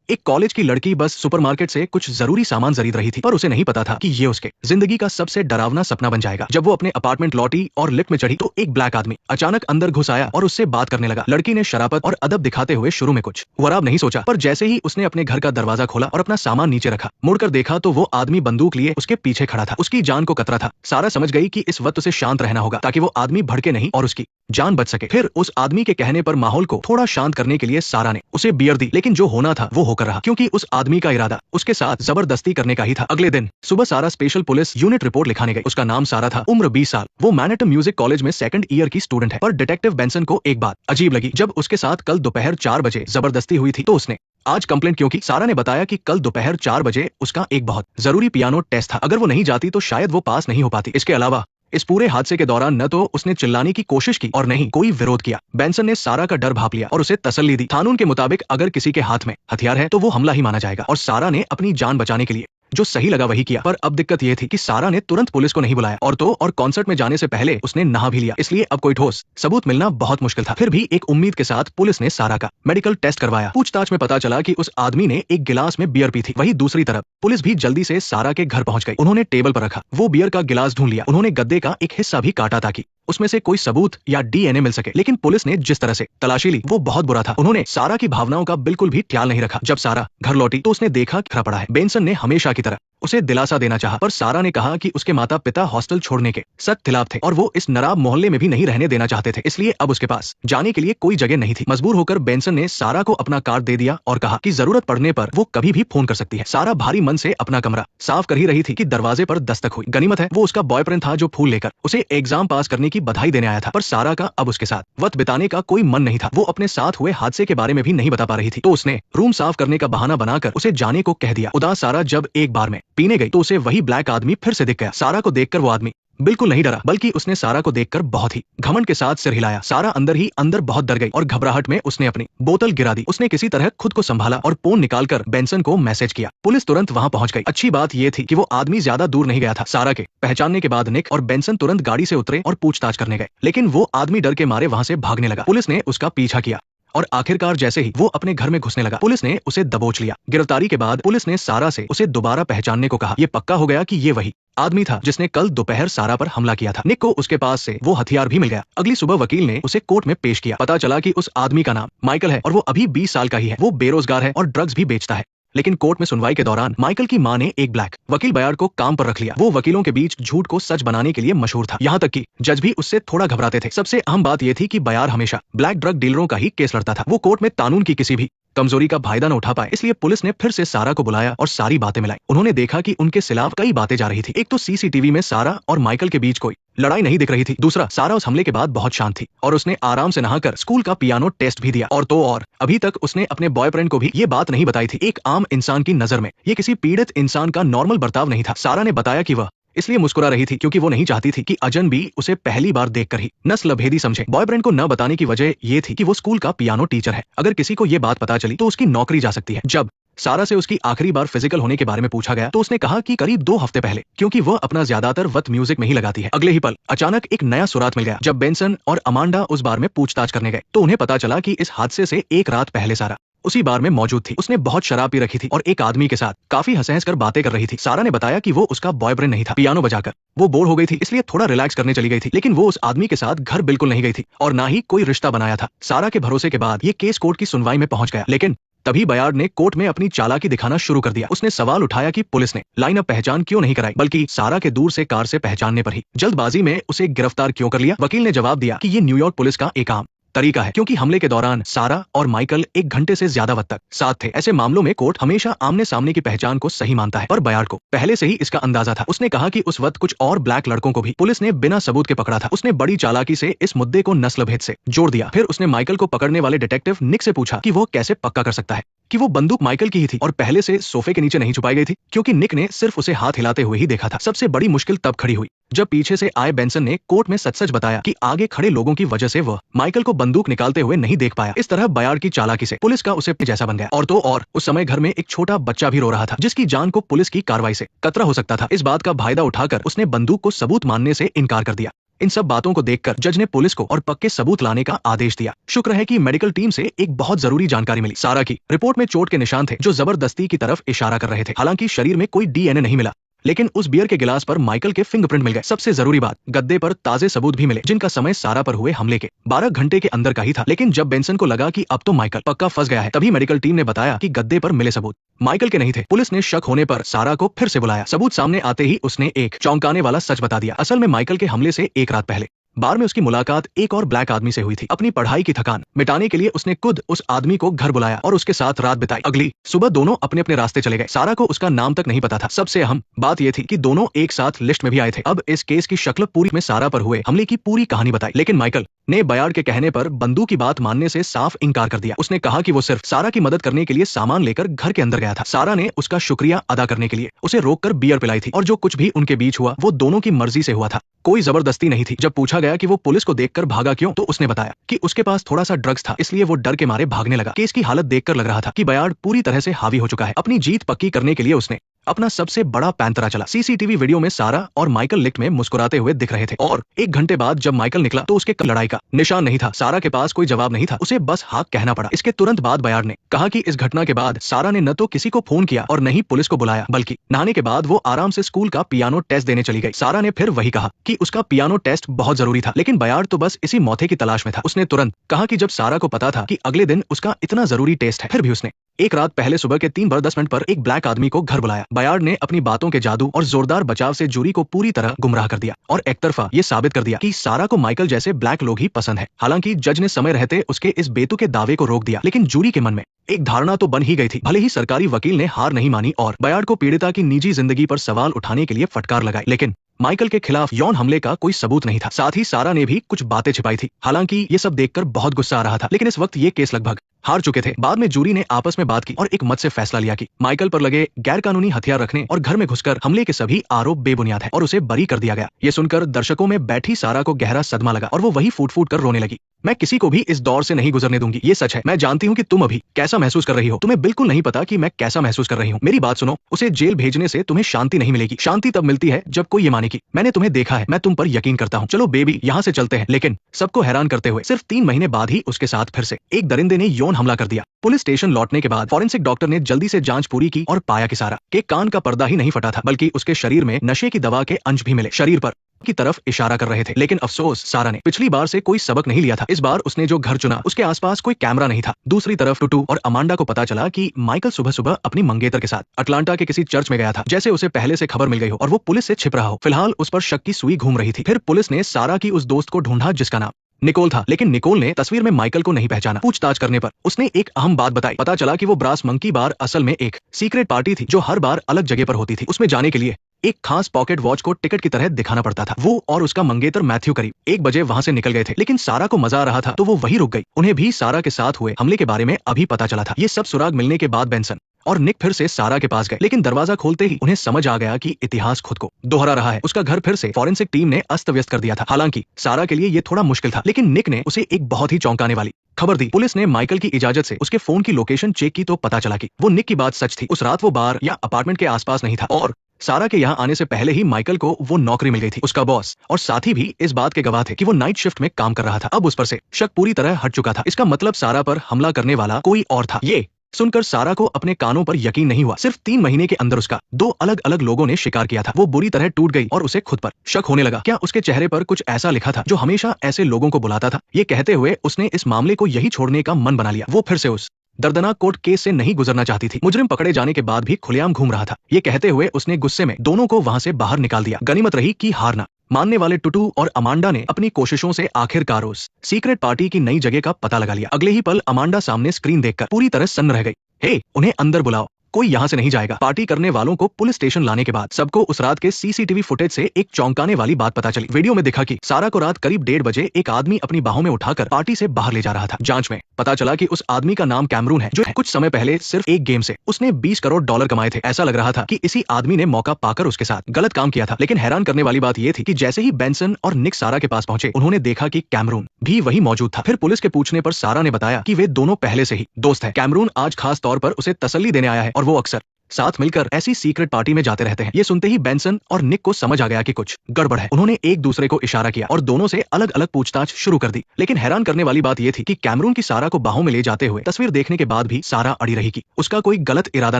एक कॉलेज की लड़की बस सुपरमार्केट से कुछ जरूरी सामान खरीद रही थी, पर उसे नहीं पता था कि ये उसके जिंदगी का सबसे डरावना सपना बन जाएगा। जब वो अपने अपार्टमेंट लौटी और लिफ्ट में चढ़ी तो एक ब्लैक आदमी अचानक अंदर घुस आया और उससे बात करने लगा। लड़की ने शराफत और अदब दिखाते हुए शुरू में कुछ वराब नहीं सोचा, पर जैसे ही उसने अपने घर का दरवाजा खोला और अपना सामान नीचे रखा, मुड़कर देखा तो वो आदमी बंदूक लिए उसके पीछे खड़ा था। उसकी जान को खतरा था। सारा समझ गई कि इस वक्त उसे शांत रहना होगा ताकि वो आदमी भड़के नहीं और उसकी जान बच सके। फिर उस आदमी के कहने पर माहौल को थोड़ा शांत करने के लिए सारा ने उसे बियर दी, लेकिन जो होना था वो होकर रहा, क्योंकि उस आदमी का इरादा उसके साथ जबरदस्ती करने का ही था। अगले दिन सुबह सारा स्पेशल पुलिस यूनिट रिपोर्ट लिखाने गई। उसका नाम सारा था, उम्र 20 साल। वो मैनहट्टन म्यूजिक कॉलेज में सेकंड ईयर की स्टूडेंट है। पर डिटेक्टिव बेंसन को एक बात अजीब लगी। जब उसके साथ कल दोपहर 4 बजे जबरदस्ती हुई थी तो उसने आज कंप्लेंट क्यों की? सारा ने बताया कि कल दोपहर 4 बजे उसका एक बहुत जरूरी पियानो टेस्ट था। अगर वो नहीं जाती तो शायद वो पास नहीं हो पाती। इसके अलावा इस पूरे हादसे के दौरान न तो उसने चिल्लाने की कोशिश की और न ही कोई विरोध किया। बेंसन ने सारा का डर भांप लिया और उसे तसल्ली दी। कानून के मुताबिक अगर किसी के हाथ में हथियार है तो वो हमला ही माना जाएगा, और सारा ने अपनी जान बचाने के लिए जो सही लगा वही किया। पर अब दिक्कत यह थी कि सारा ने तुरंत पुलिस को नहीं बुलाया, और कॉन्सर्ट में जाने से पहले उसने नहा भी लिया। इसलिए अब कोई ठोस सबूत मिलना बहुत मुश्किल था। फिर भी एक उम्मीद के साथ पुलिस ने सारा का मेडिकल टेस्ट करवाया। पूछताछ में पता चला कि उस आदमी ने एक गिलास में बियर पी थी। वहीं दूसरी तरफ पुलिस भी जल्दी से सारा के घर पहुंच गई। उन्होंने टेबल पर रखा वो बियर का गिलास ढूंढ लिया। उन्होंने गद्दे का एक हिस्सा भी काटा ताकि उसमें से कोई सबूत या डीएनए मिल सके, लेकिन पुलिस ने जिस तरह से तलाशी ली वो बहुत बुरा था। उन्होंने सारा की भावनाओं का बिल्कुल भी ख्याल नहीं रखा। जब सारा घर लौटी तो उसने देखा खरा पड़ा है। बेंसन ने हमेशा की तरह उसे दिलासा देना चाहा, पर सारा ने कहा कि उसके माता पिता हॉस्टल छोड़ने के सख्त खिलाफ थे और वो इस नराब मोहल्ले में भी नहीं रहने देना चाहते थे। इसलिए अब उसके पास जाने के लिए कोई जगह नहीं थी। मजबूर होकर बेंसन ने सारा को अपना कार्ड दे दिया और कहा कि जरूरत पड़ने पर वो कभी भी फोन कर सकती है। सारा भारी मन से अपना कमरा साफ कर ही रही थी कि दरवाजे पर दस्तक हुई। गनीमत है वो उसका बॉयफ्रेंड था जो फूल लेकर उसे एग्जाम पास करने की बधाई देने आया था। पर सारा का अब उसके साथ वक्त बिताने का कोई मन नहीं था। वो अपने साथ हुए हादसे के बारे में भी नहीं बता पा रही थी, तो उसने रूम साफ करने का बहाना बनाकर उसे जाने को कह दिया। उदास सारा जब एक बार में पीने गई तो उसे वही ब्लैक आदमी फिर से दिख गया। सारा को देखकर वो आदमी बिल्कुल नहीं डरा, बल्कि उसने सारा को देखकर बहुत ही घमंड के साथ सिर हिलाया। सारा अंदर ही अंदर बहुत डर गई और घबराहट में उसने अपनी बोतल गिरा दी। उसने किसी तरह खुद को संभाला और फोन निकालकर बेंसन को मैसेज किया। पुलिस तुरंत वहां पहुंच गई। अच्छी बात यह थी कि वो आदमी ज्यादा दूर नहीं गया था। सारा के पहचानने के बाद निक और बेंसन तुरंत गाड़ी से उतरे और पूछताछ करने गए, लेकिन वो आदमी डर के मारे वहां से भागने लगा। पुलिस ने उसका पीछा किया और आखिरकार जैसे ही वो अपने घर में घुसने लगा, पुलिस ने उसे दबोच लिया। गिरफ्तारी के बाद पुलिस ने सारा से उसे दोबारा पहचानने को कहा। ये पक्का हो गया कि ये वही आदमी था जिसने कल दोपहर सारा पर हमला किया था। निक को उसके पास से वो हथियार भी मिल गया। अगली सुबह वकील ने उसे कोर्ट में पेश किया। पता चला कि उस आदमी का नाम माइकल है और वो अभी 20 साल का ही है। वो बेरोजगार है और ड्रग्स भी बेचता है। लेकिन कोर्ट में सुनवाई के दौरान माइकल की मां ने एक ब्लैक वकील बयार्ड को काम पर रख लिया। वो वकीलों के बीच झूठ को सच बनाने के लिए मशहूर था। यहाँ तक कि जज भी उससे थोड़ा घबराते थे। सबसे अहम बात यह थी कि बयार हमेशा ब्लैक ड्रग डीलरों का ही केस लड़ता था। वो कोर्ट में कानून की किसी भी कमजोरी का फायदा न उठा पाए, इसलिए पुलिस ने फिर से सारा को बुलाया और सारी बातें मिलाई। उन्होंने देखा कि उनके खिलाफ कई बातें जा रही थी। एक तो सीसीटीवी में सारा और माइकल के बीच कोई लड़ाई नहीं दिख रही थी। दूसरा, सारा उस हमले के बाद बहुत शांत थी और उसने आराम से नहाकर स्कूल का पियानो टेस्ट भी दिया। और अभी तक उसने अपने बॉयफ्रेंड को भी ये बात नहीं बताई थी। एक आम इंसान की नजर में ये किसी पीड़ित इंसान का नॉर्मल बर्ताव नहीं था। सारा ने बताया कि वह इसलिए मुस्कुरा रही थी क्योंकि वो नहीं चाहती थी कि अजन भी उसे पहली बार देखकर ही नस्लभेदी समझे। बॉयफ्रेंड को न बताने की वजह ये थी कि वो स्कूल का पियानो टीचर है। अगर किसी को ये बात पता चली तो उसकी नौकरी जा सकती है। जब सारा से उसकी आखिरी बार फिजिकल होने के बारे में पूछा गया तो उसने कहा कि करीब 2 हफ्ते पहले, क्योंकि वह अपना ज्यादातर वक्त म्यूजिक में ही लगाती है। अगले ही पल अचानक एक नया सुराग मिल गया। जब बेंसन और अमांडा उस बार में पूछताछ करने गए तो उन्हें पता चला कि इस हादसे से एक रात पहले सारा उसी बार में मौजूद थी। उसने बहुत शराब पी रखी थी और एक आदमी के साथ काफी हंस कर बातें कर रही थी। सारा ने बताया कि वो उसका बॉयफ्रेंड नहीं था। पियानो बजाकर वो बोर हो गई थी, इसलिए थोड़ा रिलैक्स करने चली गई थी, लेकिन वो उस आदमी के साथ घर बिल्कुल नहीं गई थी और ना ही कोई रिश्ता बनाया था। सारा के भरोसे के बाद ये केस कोर्ट की सुनवाई में पहुंच गया, लेकिन तभी बयार्ड ने कोर्ट में अपनी चालाकी दिखाना शुरू कर दिया। उसने सवाल उठाया कि पुलिस ने लाइन अप पहचान क्यों नहीं कराई, बल्कि सारा के दूर से कार से पहचानने पर ही जल्दबाजी में उसे गिरफ्तार क्यों कर लिया। वकील ने जवाब दिया कि ये न्यूयॉर्क पुलिस का एक आम तरीका है, क्योंकि हमले के दौरान सारा और माइकल 1 घंटे से ज्यादा वक्त तक साथ थे। ऐसे मामलों में कोर्ट हमेशा आमने सामने की पहचान को सही मानता है, पर बयार्ड को पहले से ही इसका अंदाजा था। उसने कहा कि उस वक्त कुछ और ब्लैक लड़कों को भी पुलिस ने बिना सबूत के पकड़ा था। उसने बड़ी चालाकी से इस मुद्दे को नस्लभेद से जोड़ दिया। फिर उसने माइकल को पकड़ने वाले डिटेक्टिव निक से पूछा कि वो कैसे पक्का कर सकता है कि वो बंदूक माइकल की ही थी और पहले से सोफे के नीचे नहीं छुपाई गई थी, क्योंकि निक ने सिर्फ उसे हाथ हिलाते हुए ही देखा था। सबसे बड़ी मुश्किल तब खड़ी हुई जब पीछे से आए बेंसन ने कोर्ट में सच सच बताया कि आगे खड़े लोगों की वजह से वह माइकल को बंदूक निकालते हुए नहीं देख पाया। इस तरह बयार्ड की चालाकी से पुलिस का उसे जैसा बन गया। और उस समय घर में एक छोटा बच्चा भी रो रहा था, जिसकी जान को पुलिस की कार्रवाई से खतरा हो सकता था। इस बात का फायदा उठाकर उसने बंदूक को सबूत मानने से इनकार कर दिया। इन सब बातों को देखकर जज ने पुलिस को और पक्के सबूत लाने का आदेश दिया। शुक्र है कि मेडिकल टीम से एक बहुत जरूरी जानकारी मिली। सारा की रिपोर्ट में चोट के निशान थे जो जबरदस्ती की तरफ इशारा कर रहे थे। हालांकि शरीर में कोई डीएनए नहीं मिला, लेकिन उस बियर के गिलास पर माइकल के फिंगरप्रिंट मिल गए। सबसे जरूरी बात, गद्दे पर ताजे सबूत भी मिले जिनका समय सारा पर हुए हमले के 12 घंटे के अंदर का ही था। लेकिन जब बेंसन को लगा कि अब तो माइकल पक्का फंस गया है, तभी मेडिकल टीम ने बताया कि गद्दे पर मिले सबूत माइकल के नहीं थे। पुलिस ने शक होने पर सारा को फिर से बुलाया। सबूत सामने आते ही उसने एक चौंकाने वाला सच बता दिया। असल में माइकल के हमले से एक रात पहले बार में उसकी मुलाकात एक और ब्लैक आदमी से हुई थी। अपनी पढ़ाई की थकान मिटाने के लिए उसने खुद उस आदमी को घर बुलाया और उसके साथ रात बिताई। अगली सुबह दोनों अपने अपने रास्ते चले गए। सारा को उसका नाम तक नहीं पता था। सबसे अहम बात यह थी कि दोनों एक साथ लिस्ट में भी आए थे। अब इस केस की शक्ल पूरी में सारा पर हुए हमले की पूरी कहानी बताई। लेकिन माइकल ने बयार्ड के कहने पर बंदूक की बात मानने से साफ इनकार कर दिया। उसने कहा कि वो सिर्फ सारा की मदद करने के लिए सामान लेकर घर के अंदर गया था। सारा ने उसका शुक्रिया अदा करने के लिए उसे रोककर बियर पिलाई थी और जो कुछ भी उनके बीच हुआ वो दोनों की मर्जी से हुआ था, कोई जबरदस्ती नहीं थी। जब पूछा गया कि वो पुलिस को देखकर भागा क्यों, तो उसने बताया कि उसके पास थोड़ा सा ड्रग्स था, इसलिए वो डर के मारे भागने लगा। केस की हालत देखकर लग रहा था कि बयार्ड पूरी तरह से हावी हो चुका है। अपनी जीत पक्की करने के लिए उसने अपना सबसे बड़ा पैंतरा चला। सीसीटीवी वीडियो में सारा और माइकल लिफ्ट में मुस्कुराते हुए दिख रहे थे और 1 घंटे बाद जब माइकल निकला तो उसके लड़ाई का निशान नहीं था। सारा के पास कोई जवाब नहीं था, उसे बस हाँ कहना पड़ा। इसके तुरंत बाद बयार्ड ने कहा कि इस घटना के बाद सारा ने न तो किसी को फोन किया और न ही पुलिस को बुलाया, बल्कि नहाने के बाद वो आराम से स्कूल का पियानो टेस्ट देने चली गई। सारा ने फिर वही कहा कि उसका पियानो टेस्ट बहुत जरूरी था, लेकिन बयार्ड तो बस इसी मौके की तलाश में था। उसने तुरंत कहा कि जब सारा को पता था कि अगले दिन उसका इतना जरूरी टेस्ट है, फिर भी उसने एक रात पहले सुबह के 3:10 पर एक ब्लैक आदमी को घर बुलाया। बयार्ड ने अपनी बातों के जादू और जोरदार बचाव से जूरी को पूरी तरह गुमराह कर दिया और एक तरफा ये साबित कर दिया कि सारा को माइकल जैसे ब्लैक लोग ही पसंद है। हालांकि जज ने समय रहते उसके इस बेतुके दावे को रोक दिया, लेकिन जूरी के मन में एक धारणा तो बन ही गई थी। भले ही सरकारी वकील ने हार नहीं मानी और बयार्ड को पीड़िता की निजी जिंदगी पर सवाल उठाने के लिए फटकार लगाई, लेकिन माइकल के खिलाफ यौन हमले का कोई सबूत नहीं था। साथ ही सारा ने भी कुछ बातें छिपाई थी। हालांकि ये सब देखकर बहुत गुस्सा आ रहा था, लेकिन इस वक्त ये केस लगभग हार चुके थे। बाद में जूरी ने आपस में बात की और एक मत से फैसला लिया कि माइकल पर लगे गैरकानूनी हथियार रखने और घर में घुसकर हमले के सभी आरोप बेबुनियाद है और उसे बरी कर दिया गया। ये सुनकर दर्शकों में बैठी सारा को गहरा सदमा लगा और वो वही फूट फूट कर रोने लगी। मैं किसी को भी इस दौर से नहीं गुजरने दूंगी, ये सच है। मैं जानती हूँ कि तुम अभी कैसा महसूस कर रही हो। तुम्हें बिल्कुल नहीं पता कि मैं कैसा महसूस कर रही हूँ। मेरी बात सुनो, उसे जेल भेजने से तुम्हें शांति नहीं मिलेगी। शांति तब मिलती है जब कोई ये माने कि मैंने तुम्हें देखा है, मैं तुम पर यकीन करता हूँ। चलो बेबी, यहाँ से चलते हैं। लेकिन सबको हैरान करते हुए सिर्फ 3 महीने बाद ही उसके साथ फिर से एक दरिंदे ने यौन हमला कर दिया। पुलिस स्टेशन लौटने के बाद फॉरेंसिक डॉक्टर ने जल्दी से जांच पूरी की और पाया कि सारा के कान का पर्दा ही नहीं फटा था, बल्कि उसके शरीर में नशे की दवा के अंश भी मिले। शरीर पर की तरफ इशारा कर रहे थे। लेकिन अफसोस, सारा ने पिछली बार से कोई सबक नहीं लिया था। इस बार उसने जो घर चुना उसके आसपास कोई कैमरा नहीं था। दूसरी तरफ टुटू और अमांडा को पता चला कि माइकल सुबह सुबह अपनी मंगेतर के साथ अटलांटा के किसी चर्च में गया था, जैसे उसे पहले से खबर मिल गई हो और वो पुलिस से छिप रहा हो। फिलहाल उस पर शक की सुई घूम रही थी। फिर पुलिस ने सारा की उस दोस्त को ढूंढा जिसका नाम निकोल था, लेकिन निकोल ने तस्वीर में माइकल को नहीं पहचाना। पूछताछ करने पर उसने एक अहम बात बताई। पता चला कि वो ब्रास मंकी बार असल में एक सीक्रेट पार्टी थी जो हर बार अलग जगह पर होती थी। उसमें जाने के लिए एक खास पॉकेट वॉच को टिकट की तरह दिखाना पड़ता था। वो और उसका मंगेतर मैथ्यू करीब 1 बजे वहां से निकल गए थे, लेकिन सारा को मजा आ रहा था तो वो वहीं रुक गई। उन्हें भी सारा के साथ हुए हमले के बारे में अभी पता चला था। ये सब सुराग मिलने के बाद बेंसन और निक फिर से सारा के पास गए, लेकिन दरवाजा खोलते ही उन्हें समझ आ गया कि इतिहास खुद को दोहरा रहा है। उसका घर फिर से फॉरेंसिक टीम ने अस्त व्यस्त कर दिया था। हालांकि सारा के लिए ये थोड़ा मुश्किल था, लेकिन निक ने उसे एक बहुत ही चौंकाने वाली खबर दी। पुलिस ने माइकल की इजाजत से उसके फोन की लोकेशन चेक की तो पता चला कि वो निक की बात सच थी। उस रात वो बार या अपार्टमेंट के आसपास नहीं था और सारा के यहाँ आने से पहले ही माइकल को वो नौकरी मिल गई थी। उसका बॉस और साथी भी इस बात के गवाह थे कि वो नाइट शिफ्ट में काम कर रहा था। अब उस पर से शक पूरी तरह हट चुका था। इसका मतलब सारा पर हमला करने वाला कोई और था। ये सुनकर सारा को अपने कानों पर यकीन नहीं हुआ। सिर्फ 3 महीने के अंदर उसका 2 अलग अलग लोगों ने शिकार किया था। वो बुरी तरह टूट गई और उसे खुद पर शक होने लगा। क्या उसके चेहरे पर कुछ ऐसा लिखा था जो हमेशा ऐसे लोगों को बुलाता था? ये कहते हुए उसने इस मामले को यही छोड़ने का मन बना लिया। वो फिर से उस दर्दनाक कोर्ट केस से नहीं गुजरना चाहती थी। मुजरिम पकड़े जाने के बाद भी खुलेआम घूम रहा था। ये कहते हुए उसने गुस्से में दोनों को वहां से बाहर निकाल दिया। गनीमत रही कि हारना मानने वाले टुटू और अमांडा ने अपनी कोशिशों से आखिरकार उस सीक्रेट पार्टी की नई जगह का पता लगा लिया। अगले ही पल अमांडा सामने स्क्रीन देखकर पूरी तरह सन्न रह गई। हे, उन्हें अंदर बुलाओ, कोई यहाँ से नहीं जाएगा। पार्टी करने वालों को पुलिस स्टेशन लाने के बाद सबको उस रात के सीसीटीवी फुटेज से एक चौंकाने वाली बात पता चली। वीडियो में दिखा कि सारा को रात करीब 1:30 बजे एक आदमी अपनी बाहों में उठाकर पार्टी से बाहर ले जा रहा था। जांच में पता चला कि उस आदमी का नाम कैमरून है, जो कुछ समय पहले सिर्फ एक गेम से उसने $20 करोड़ कमाए थे। ऐसा लग रहा था कि इसी आदमी ने मौका पाकर उसके साथ गलत काम किया था। लेकिन हैरान करने वाली बात यह थी कि जैसे ही बेंसन और निक सारा के पास पहुंचे, उन्होंने देखा कि कैमरून भी वही मौजूद था। फिर पुलिस के पूछने पर सारा ने बताया कि वे दोनों पहले से ही दोस्त हैं। कैमरून आज खास तौर पर उसे तसल्ली देने आया है और वो अक्सर साथ मिलकर ऐसी सीक्रेट पार्टी में जाते रहते हैं। ये सुनते ही बेंसन और निक को समझ आ गया कि कुछ गड़बड़ है। उन्होंने एक दूसरे को इशारा किया और दोनों से अलग अलग पूछताछ शुरू कर दी। लेकिन हैरान करने वाली बात यह थी कि कैमरून की सारा को बाहों में ले जाते हुए तस्वीर देखने के बाद भी सारा अड़ी रही कि उसका कोई गलत इरादा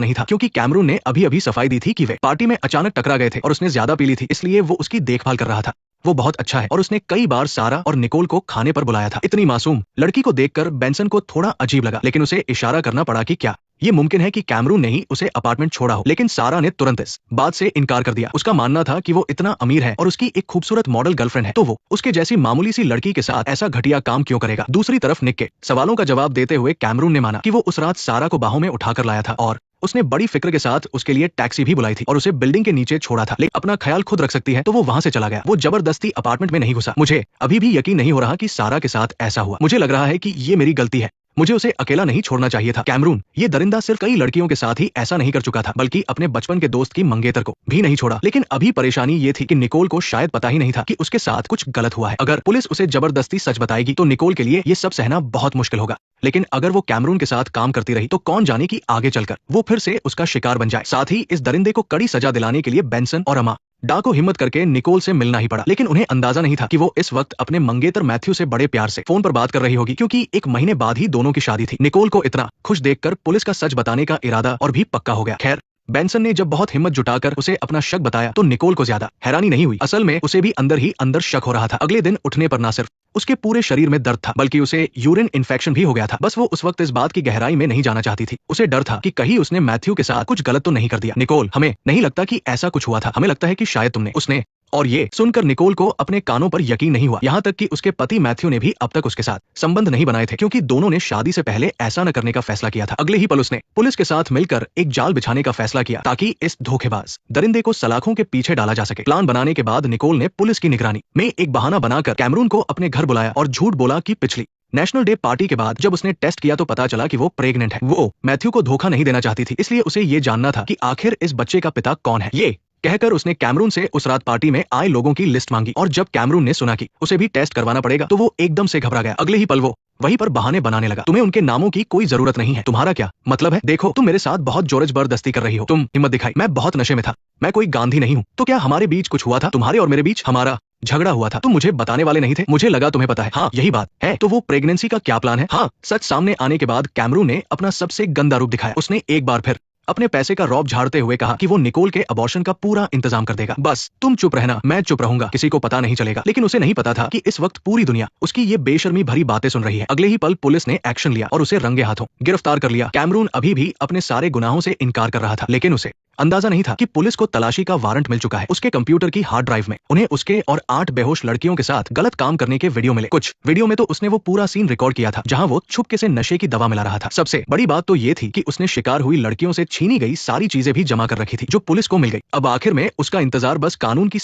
नहीं था, क्योंकि कैमरून ने अभी अभी सफाई दी थी कि वे पार्टी में अचानक टकरा गए थे और उसने ज्यादा पी ली थी, इसलिए वो उसकी देखभाल कर रहा था। वो बहुत अच्छा है और उसने कई बार सारा और निकोल को खाने पर बुलाया था। इतनी मासूम लड़की को देखकर बेंसन को थोड़ा अजीब लगा, लेकिन उसे इशारा करना पड़ा कि क्या ये मुमकिन है कि कैमरून ने ही उसे अपार्टमेंट छोड़ा हो। लेकिन सारा ने तुरंत इस बात से इनकार कर दिया। उसका मानना था कि वो इतना अमीर है और उसकी एक खूबसूरत मॉडल गर्लफ्रेंड है, तो वो उसके जैसी मामूली सी लड़की के साथ ऐसा घटिया काम क्यों करेगा। दूसरी तरफ निक के सवालों का जवाब देते हुए कैमरून ने माना कि वो उस रात सारा को बाहों में उठाकर लाया था और उसने बड़ी फिक्र के साथ उसके लिए टैक्सी भी बुलाई थी और उसे बिल्डिंग के नीचे छोड़ा था। लेकिन अपना ख्याल खुद रख सकती है, तो वो वहां से चला गया। वो जबरदस्ती अपार्टमेंट में नहीं घुसा। मुझे अभी भी यकीन नहीं हो रहा कि सारा के साथ ऐसा हुआ। मुझे लग रहा है कि ये मेरी गलती है। मुझे उसे अकेला नहीं छोड़ना चाहिए था। कैमरून ये दरिंदा सिर्फ कई लड़कियों के साथ ही ऐसा नहीं कर चुका था, बल्कि अपने बचपन के दोस्त की मंगेतर को भी नहीं छोड़ा। लेकिन अभी परेशानी ये थी कि निकोल को शायद पता ही नहीं था कि उसके साथ कुछ गलत हुआ है। अगर पुलिस उसे जबरदस्ती सच बताएगी तो निकोल के लिए ये सब सहना बहुत मुश्किल होगा। लेकिन अगर वो कैमरून के साथ काम करती रही तो कौन जाने कि आगे चलकर वो फिर से उसका शिकार बन जाए। साथ ही इस दरिंदे को कड़ी सजा दिलाने के लिए बेंसन और अमा डा को हिम्मत करके निकोल से मिलना ही पड़ा। लेकिन उन्हें अंदाजा नहीं था कि वो इस वक्त अपने मंगेतर मैथ्यू से बड़े प्यार से फोन पर बात कर रही होगी, क्योंकि एक महीने बाद ही दोनों की शादी थी। निकोल को इतना खुश देखकर पुलिस का सच बताने का इरादा और भी पक्का हो गया। खैर, बेंसन ने जब बहुत हिम्मत जुटाकर उसे अपना शक बताया तो निकोल को ज्यादा हैरानी नहीं हुई। असल में उसे भी अंदर ही अंदर शक हो रहा था। अगले दिन उठने पर ना सिर्फ उसके पूरे शरीर में दर्द था, बल्कि उसे यूरिन इन्फेक्शन भी हो गया था। बस वो उस वक्त इस बात की गहराई में नहीं जाना चाहती थी। उसे डर था कि कहीं उसने मैथ्यू के साथ कुछ गलत तो नहीं कर दिया। निकोल, हमें नहीं लगता कि ऐसा कुछ हुआ था। हमें लगता है कि शायद तुमने उसने और ये सुनकर निकोल को अपने कानों पर यकीन नहीं हुआ। यहाँ तक कि उसके पति मैथ्यू ने भी अब तक उसके साथ संबंध नहीं बनाए थे, क्योंकि दोनों ने शादी से पहले ऐसा न करने का फैसला किया था। अगले ही पल उसने पुलिस के साथ मिलकर एक जाल बिछाने का फैसला किया ताकि इस धोखेबाज दरिंदे को सलाखों के पीछे डाला जा सके। प्लान बनाने के बाद निकोल ने पुलिस की निगरानी में एक बहाना बनाकर कैमरून को अपने घर बुलाया और झूठ बोला कि पिछली नेशनल डे पार्टी के बाद जब उसने टेस्ट किया तो पता चला कि वो प्रेग्नेंट है। वो मैथ्यू को धोखा नहीं देना चाहती थी, इसलिए उसे ये जानना था कि आखिर इस बच्चे का पिता कौन है। ये कहकर उसने कैमरून से उस रात पार्टी में आए लोगों की लिस्ट मांगी और जब कैमरून ने सुना कि उसे भी टेस्ट करवाना पड़ेगा तो वो एकदम से घबरा गया। अगले ही पल वो वहीं पर बहाने बनाने लगा। तुम्हें उनके नामों की कोई जरूरत नहीं है। तुम्हारा क्या मतलब है? देखो, तुम मेरे साथ बहुत जोर जबरदस्ती कर रही हो। तुम हिम्मत दिखाई। मैं बहुत नशे में था। मैं कोई गांधी नहीं हूँ। तो क्या हमारे बीच कुछ हुआ था? तुम्हारे और मेरे बीच हमारा झगड़ा हुआ था। तुम मुझे बताने वाले नहीं थे। मुझे लगा तुम्हें पता है। हाँ, यही बात है। तो वो प्रेगनेंसी का क्या प्लान है? हाँ, सच सामने आने के बाद कैमरून ने अपना सबसे गंदा रूप दिखाया। उसने एक बार फिर अपने पैसे का रौब झाड़ते हुए कहा कि वो निकोल के अबॉर्शन का पूरा इंतजाम कर देगा। बस तुम चुप रहना, मैं चुप रहूंगा, किसी को पता नहीं चलेगा। लेकिन उसे नहीं पता था कि इस वक्त पूरी दुनिया उसकी ये बेशर्मी भरी बातें सुन रही है। अगले ही पल पुलिस ने एक्शन लिया और उसे रंगे हाथों गिरफ्तार कर लिया। कैमरून अभी भी अपने सारे गुनाहों से इनकार कर रहा था, लेकिन उसे अंदाजा नहीं था कि पुलिस को तलाशी का वारंट मिल चुका है। उसके कंप्यूटर की हार्ड ड्राइव में उन्हें उसके और 8 बेहोश लड़कियों के साथ गलत काम करने के वीडियो मिले। कुछ वीडियो में तो उसने वो पूरा सीन रिकॉर्ड किया था जहां वो छुपके से नशे की दवा मिला रहा था। सबसे बड़ी बात तो ये थी कि उसने शिकार हुई लड़कियों से छीनी गई सारी चीजें भी जमा कर रखी थी, जो पुलिस को मिल गई। अब आखिर में उसका इंतजार बस कानून की